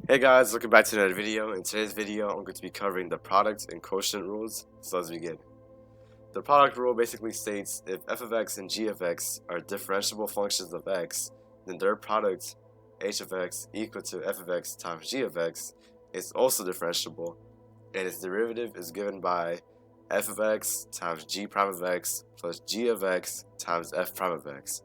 Hey guys, welcome back to another video. In today's video, I'm going to be covering the product and quotient rules. So let's begin. The product rule basically states if f of x and g of x are differentiable functions of x, then their product, h of x equal to f of x times g of x, is also differentiable, and its derivative is given by f of x times g prime of x plus g of x times f prime of x.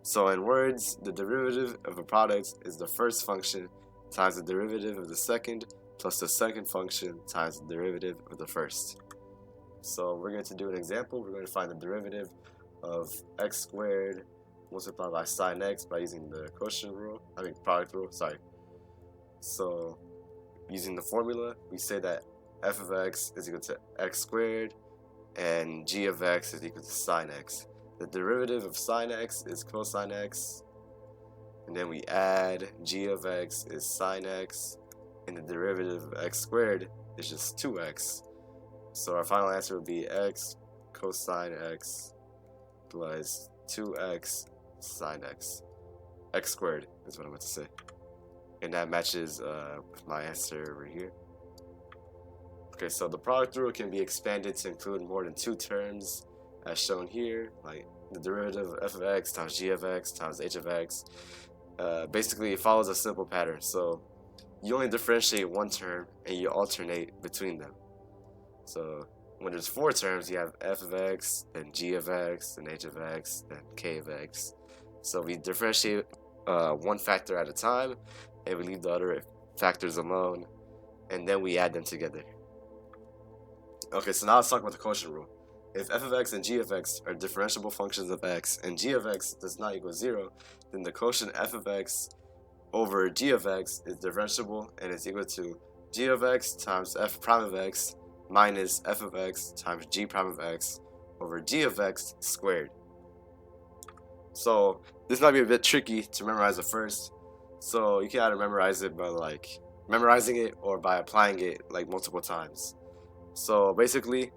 So in words, the derivative of a product is the first function times the derivative of the second plus the second function times the derivative of the first. So we're going to do an example. We're going to find the derivative of x squared multiplied by sine x by using the product rule, sorry. So using the formula, we say that f of x is equal to x squared and g of x is equal to sine x. The derivative of sine x is cosine x, and then we add g of x is sine x, and the derivative of x squared is just 2x. So our final answer would be x cosine x plus 2x sine x. X squared is what I'm about to say. And that matches with my answer over here. Okay, so the product rule can be expanded to include more than two terms, as shown here, like the derivative of f of x times g of x times h of x. Basically, it follows a simple pattern. So you only differentiate one term and you alternate between them. So when there's four terms, you have f of x, then g of x, then h of x, then k of x. So we differentiate one factor at a time, and we leave the other factors alone, and then we add them together. Okay, so now let's talk about the quotient rule. If f of x and g of x are differentiable functions of x, and g of x does not equal 0, then the quotient f of x over g of x is differentiable and is equal to g of x times f prime of x minus f of x times g prime of x over g of x squared. So this might be a bit tricky to memorize at first, so you can either memorize it by memorizing it or by applying it multiple times. So basically,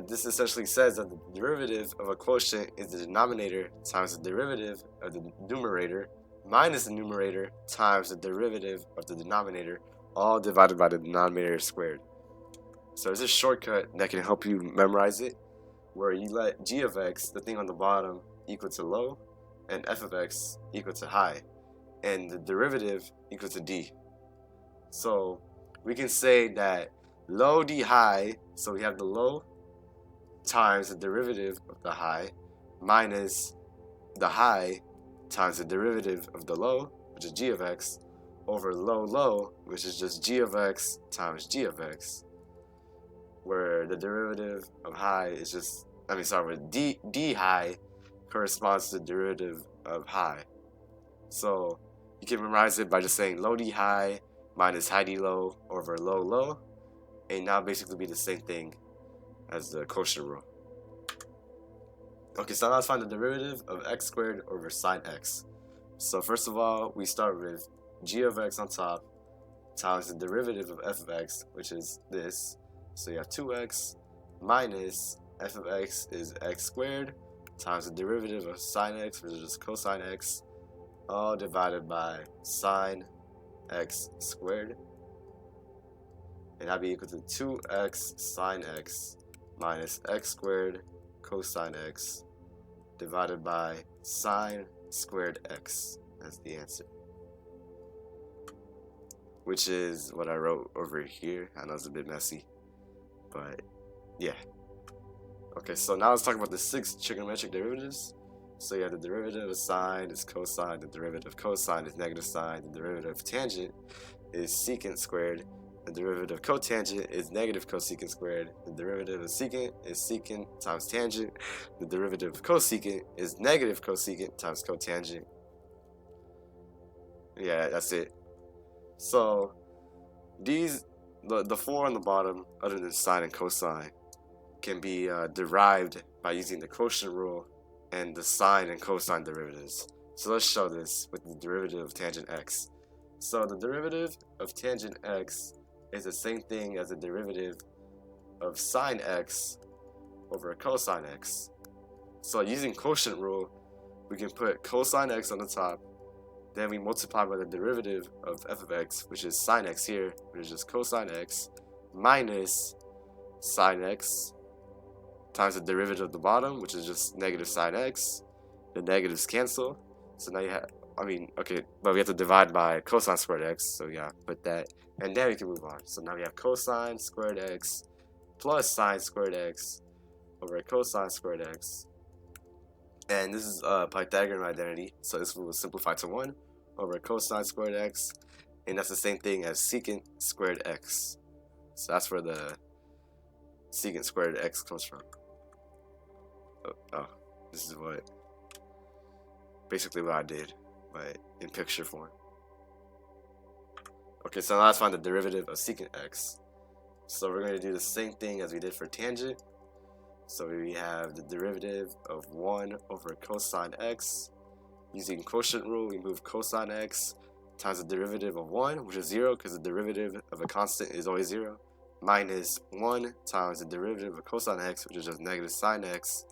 this essentially says that the derivative of a quotient is the denominator times the derivative of the numerator minus the numerator times the derivative of the denominator, all divided by the denominator squared. So there's a shortcut that can help you memorize it, where you let g of x, the thing on the bottom, equal to low, and f of x equal to high, and the derivative equal to d. So we can say that low d high, so we have the low times the derivative of the high minus the high times the derivative of the low, which is g of x, over low, which is just g of x times g of x, where the derivative of high is just, d high corresponds to the derivative of high. So you can memorize it by just saying low d high minus high d low over low, and now basically be the same thing as the quotient rule. Okay, so now let's find the derivative of x squared over sine x. So first of all, we start with g of x on top times the derivative of f of x, which is this. So you have 2x minus f of x is x squared times the derivative of sine x, which is just cosine x, all divided by sine x squared. And that'd be equal to 2x sine x minus x squared cosine x divided by sine squared x. That's the answer, which is what I wrote over here. I know it's a bit messy, but yeah. Okay, so now let's talk about the 6 trigonometric derivatives. So you have the derivative of sine is cosine, the derivative of cosine is negative sine, the derivative of tangent is secant squared, the derivative of cotangent is negative cosecant squared. The derivative of secant is secant times tangent. The derivative of cosecant is negative cosecant times cotangent. Yeah, that's it. So these, the 4 on the bottom, other than sine and cosine, can be derived by using the quotient rule and the sine and cosine derivatives. So let's show this with the derivative of tangent x. So the derivative of tangent x is the same thing as the derivative of sine x over cosine x. So using quotient rule, we can put cosine x on the top Then we multiply by the derivative of f of x, which is sine x here, which is just cosine x, minus sine x times the derivative of the bottom, which is just negative sine x. The negatives cancel. So now you have, okay, but we have to divide by cosine squared x. So yeah, put that. And then we can move on. So now we have cosine squared x plus sine squared x over cosine squared x. And this is Pythagorean identity. So this will simplify to 1 over cosine squared x. And that's the same thing as secant squared x. So that's where the secant squared x comes from. This is basically what I did, but in picture form. Okay, so now let's find the derivative of secant x. So we're going to do the same thing as we did for tangent. So we have the derivative of 1 over cosine x. Using quotient rule, we move cosine x times the derivative of 1, which is 0, because the derivative of a constant is always 0, minus 1 times the derivative of cosine x, which is just negative sine x,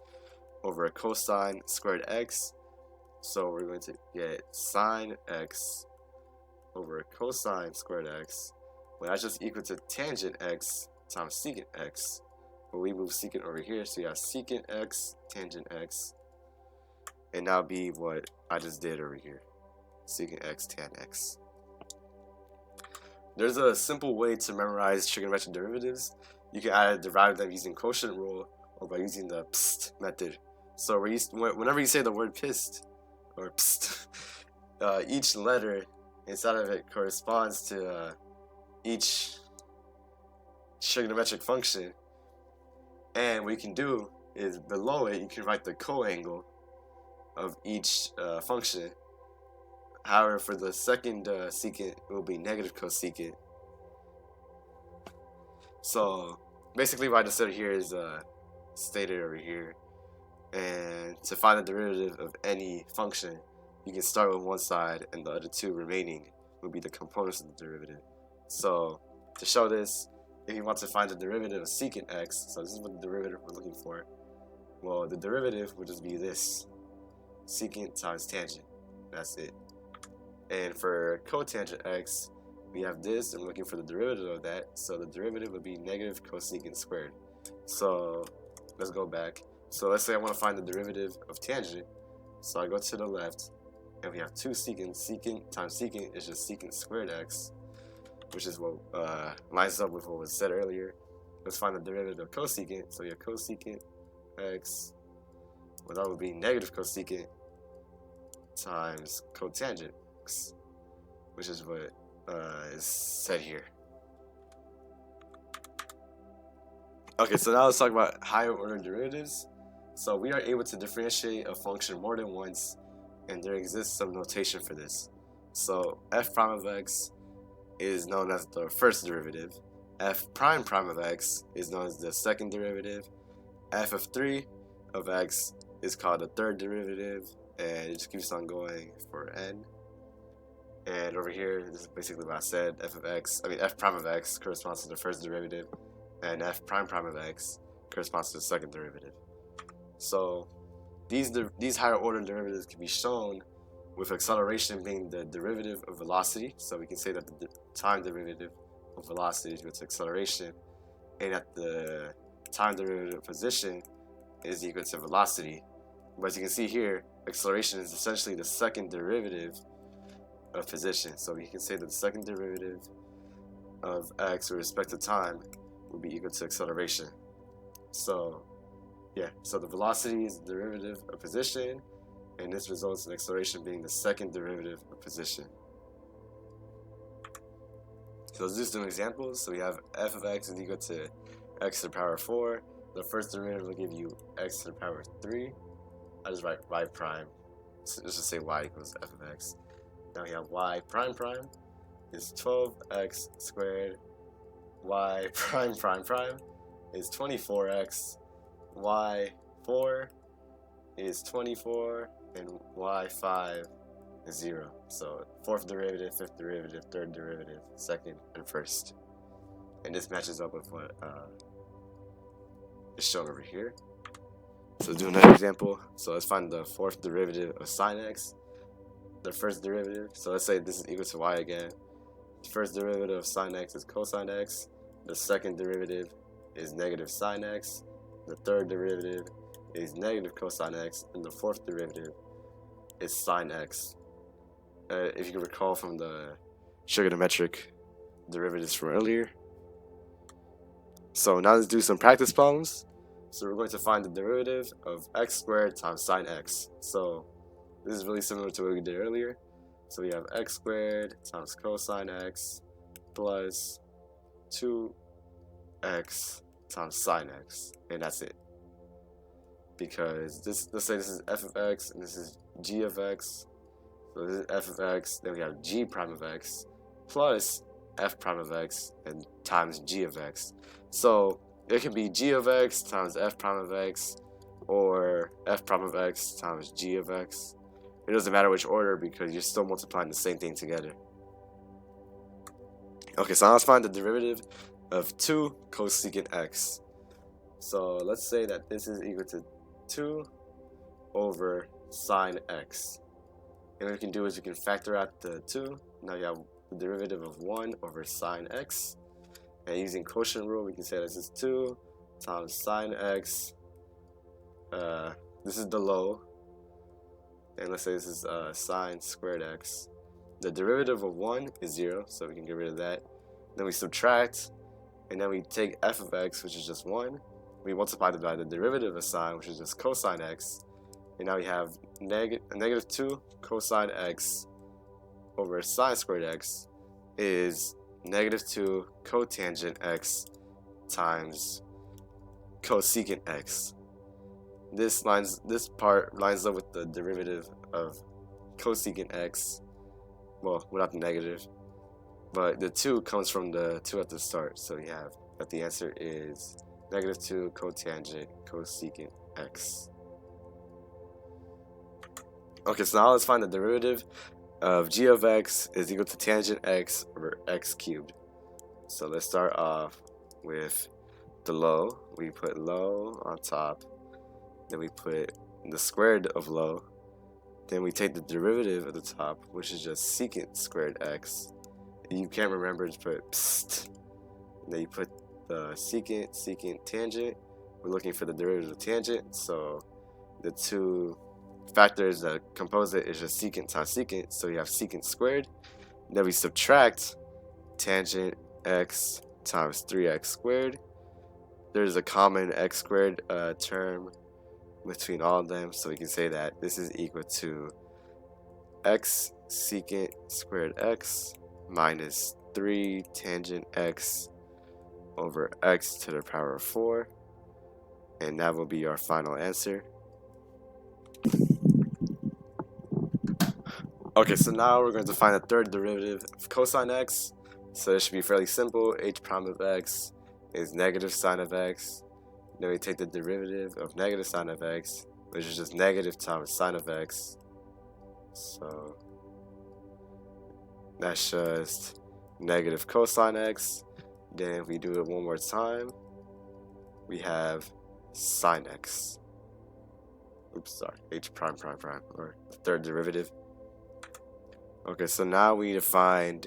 over cosine squared x. So we're going to get sine x over cosine squared x. Well, that's just equal to tangent x times secant x. But we move secant over here, so you have secant x, tangent x. And that'll be what I just did over here. Secant x, tan x. There's a simple way to memorize trigonometric derivatives. You can either derive them using quotient rule or by using the pst method. So whenever you say the word pst or pst, each letter inside of it corresponds to each trigonometric function. And what you can do is below it, you can write the coangle of each function. However, for the second secant, it will be negative cosecant. So basically what I just said here is stated over here. And to find the derivative of any function, you can start with one side and the other two remaining will be the components of the derivative. So to show this, if you want to find the derivative of secant x, so this is what the derivative we're looking for. Well, the derivative would just be this, secant times tangent. That's it. And for cotangent x, we have this, and we're looking for the derivative of that. So the derivative would be negative cosecant squared. So let's go back. So let's say I want to find the derivative of tangent. So I go to the left, and we have two secants. Secant times secant is just secant squared x, which is what lines up with what was said earlier. Let's find the derivative of cosecant. So we have cosecant x, well, that would be negative cosecant times cotangent x, which is what is said here. Okay, so now let's talk about higher order derivatives. So we are able to differentiate a function more than once, and there exists some notation for this. So f prime of x is known as the first derivative. F prime prime of x is known as the second derivative. F of 3 of x is called the third derivative, and it just keeps on going for n. And over here, this is basically what I said. F prime of x corresponds to the first derivative, and f prime prime of x corresponds to the second derivative. So these higher order derivatives can be shown with acceleration being the derivative of velocity. So we can say that the time derivative of velocity is equal to acceleration, and that the time derivative of position is equal to velocity. But as you can see here, acceleration is essentially the second derivative of position. So we can say that the second derivative of x with respect to time will be equal to acceleration. So yeah, so the velocity is the derivative of position, and this results in acceleration being the second derivative of position. So let's do some examples. So we have f of x is equal to x to the power 4. The first derivative will give you x to the power 3. I just write y prime. So let's just say y equals f of x. Now we have y prime prime is 12x squared. Y prime prime prime is 24x. Y4 is 24, and y5 is 0. So fourth derivative, fifth derivative, third derivative, second, and first. And this matches up with what is shown over here. So let's do another example. So let's find the fourth derivative of sine x. the first derivative. So let's say this is equal to y again. The first derivative of sine x is cosine x. The second derivative is negative sine x. The third derivative is negative cosine x. And the fourth derivative is sine x. If you can recall from the trigonometric derivatives from earlier. So now let's do some practice problems. So we're going to find the derivative of x squared times sine x. So this is really similar to what we did earlier. So we have x squared times cosine x plus 2x times sine x, and that's it. Because this, let's say this is f of x and this is g of x. So this is f of x, then we have g prime of x plus f prime of x and times g of x. So it can be g of x times f prime of x or f prime of x times g of x. It doesn't matter which order because you're still multiplying the same thing together. Okay, so now let's find the derivative of 2 cosecant x. So let's say that this is equal to 2 over sine x. And what we can do is we can factor out the 2. Now you have the derivative of 1 over sine x. And using quotient rule, we can say this is 2 times sine x. This is the low. And let's say this is sine squared x. The derivative of 1 is 0, so we can get rid of that. Then we subtract, and then we take f of x, which is just 1. We multiply it by the derivative of sine, which is just cosine x. And now we have negative 2 cosine x over sine squared x is negative 2 cotangent x times cosecant x. This part lines up with the derivative of cosecant x, well, without the negative, but the 2 comes from the 2 at the start, so we have that the answer is negative 2 cotangent cosecant x. Okay, so now let's find the derivative of g of x is equal to tangent x over x cubed. So let's start off with the low. We put low on top. Then we put the square root of low. Then we take the derivative of the top, which is just secant squared x. If you can't remember, just put pst. And then you put the secant tangent. We're looking for the derivative of tangent, so the two factors that compose it is just secant times secant, so you have secant squared. Then we subtract tangent x times 3x squared. There's a common x squared term between all of them, so we can say that this is equal to x secant squared x minus 3 tangent x over x to the power of 4, and that will be our final answer. Okay, so now we're going to find the third derivative of cosine x. So this should be fairly simple. H prime of x is negative sine of x. Then we take the derivative of negative sine of x, which is just negative times sine of x. So that's just negative cosine x. Then if we do it one more time, we have sine x. Oops, sorry, h prime, or the third derivative. Okay, so now we need to find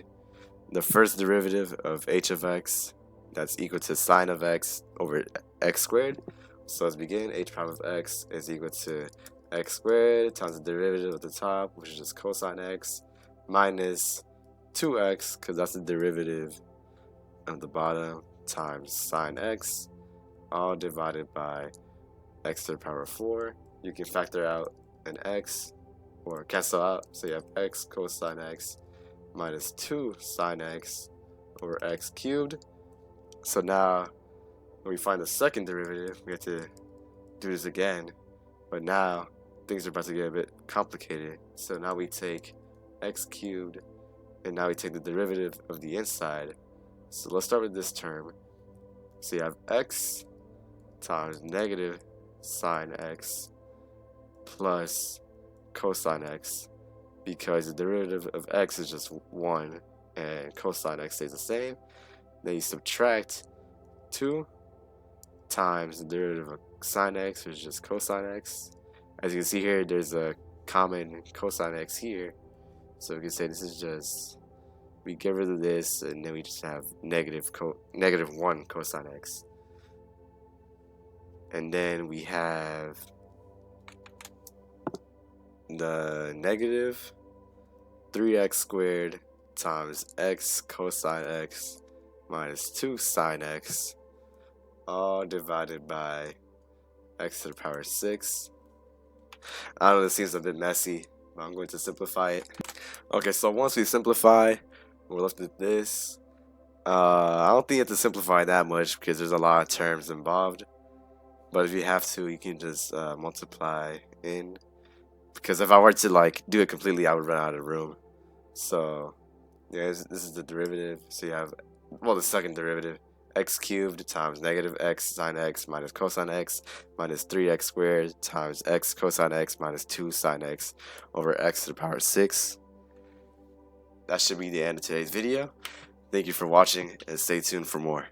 the first derivative of h of x. That's equal to sine of x over x squared. So let's begin. H prime of x is equal to x squared times the derivative at the top, which is just cosine x, minus 2x, because that's the derivative of the bottom, times sine x, all divided by x to the power of 4. You can factor out an x, or cancel out, so you have x cosine x minus 2 sine x over x cubed. So now, when we find the second derivative, we have to do this again. But now, things are about to get a bit complicated. So now we take x cubed, and now we take the derivative of the inside. So let's start with this term. So you have x times negative sine x plus cosine x, because the derivative of x is just 1, and cosine x stays the same. Then you subtract 2 times the derivative of sine x, which is just cosine x. As you can see here, there's a common cosine x here. So we can say this is just, we get rid of this, and then we just have -1 cosine x. And then we have the negative 3x squared times x cosine x minus 2 sine x, all divided by x to the power 6. I know this seems a bit messy, but I'm going to simplify it. Okay, so once we simplify, we're left with this. I don't think you have to simplify that much because there's a lot of terms involved. But if you have to, you can just multiply in. Because if I were to like do it completely, I would run out of room. So yeah, this is the derivative. So you have, well, the second derivative, x cubed times negative x sine x minus cosine x minus 3x squared times x cosine x minus 2 sine x over x to the power 6. That should be the end of today's video. Thank you for watching, and stay tuned for more.